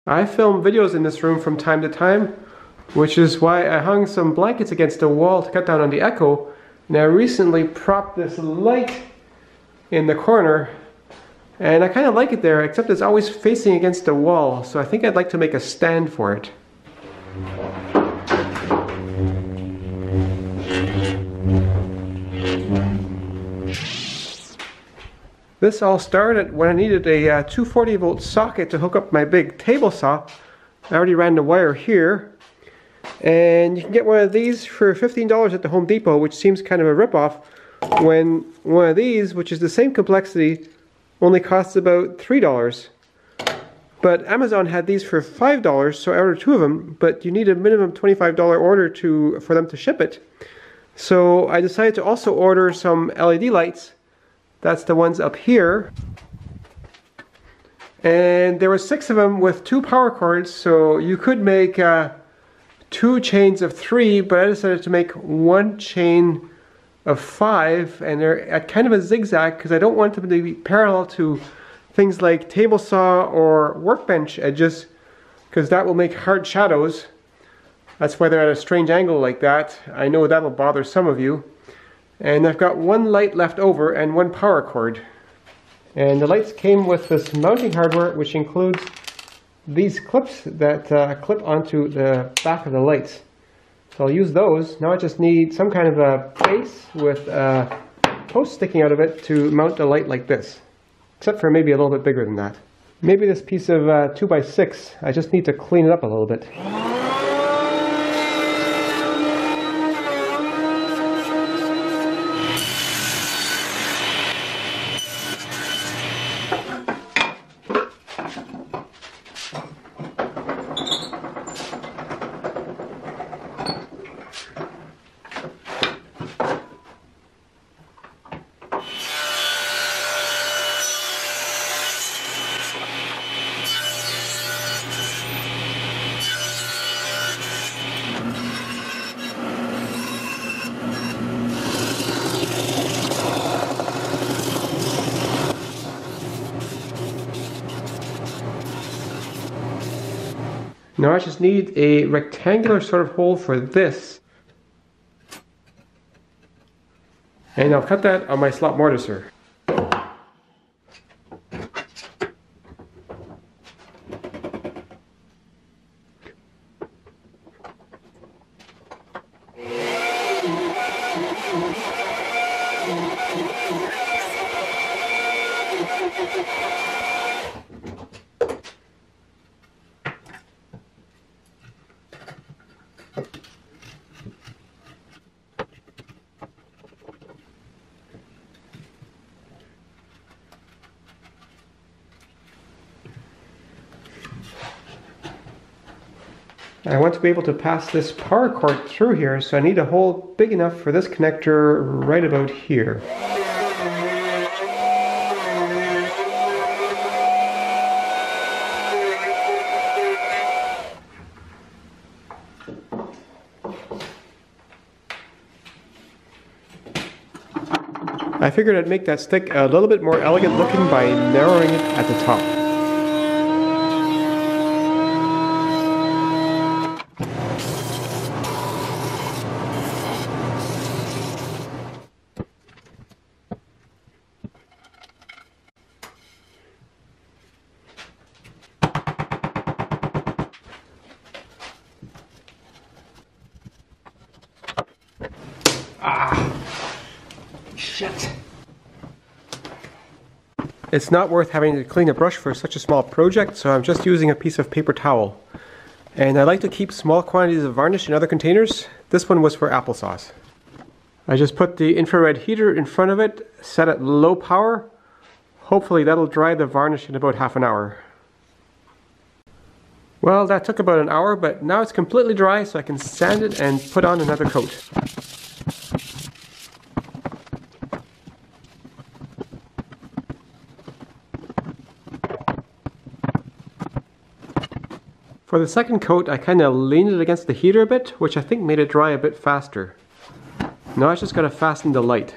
I film videos in this room from time to time, which is why I hung some blankets against the wall to cut down on the echo. And I recently propped this light in the corner, and I kind of like it there, except it's always facing against the wall, so I think I'd like to make a stand for it. This all started when I needed a 240 volt socket to hook up my big table saw. I already ran the wire here, and you can get one of these for $15 at the Home Depot, which seems kind of a ripoff, when one of these, which is the same complexity, only costs about $3. But Amazon had these for $5, so I ordered two of them, but you need a minimum $25 order for them to ship it. So I decided to also order some LED lights. That's the ones up here. And there were 6 of them with 2 power cords, so you could make 2 chains of 3, but I decided to make 1 chain of 5, and they're at kind of a zigzag because I don't want them to be parallel to things like table saw or workbench edges, because that will make hard shadows. That's why they're at a strange angle like that. I know that will bother some of you. And I've got 1 light left over and 1 power cord. And the lights came with this mounting hardware, which includes these clips that clip onto the back of the lights. So I'll use those. Now I just need some kind of a base with a post sticking out of it to mount a light like this. Except for maybe a little bit bigger than that. Maybe this piece of 2x6, I just need to clean it up a little bit. Now I just need a rectangular sort of hole for this. And I'll cut that on my slot mortiser. I want to be able to pass this power cord through here, so I need a hole big enough for this connector right about here. I figured I'd make that stick a little bit more elegant looking by narrowing it at the top. Shit. It's not worth having to clean a brush for such a small project, so I'm just using a piece of paper towel. And I like to keep small quantities of varnish in other containers. This one was for applesauce. I just put the infrared heater in front of it, set at low power. Hopefully that'll dry the varnish in about half an hour. Well, that took about an hour, but now it's completely dry, so I can sand it and put on another coat. For the second coat, I kind of leaned it against the heater a bit, which I think made it dry a bit faster. Now I just got to fasten the light.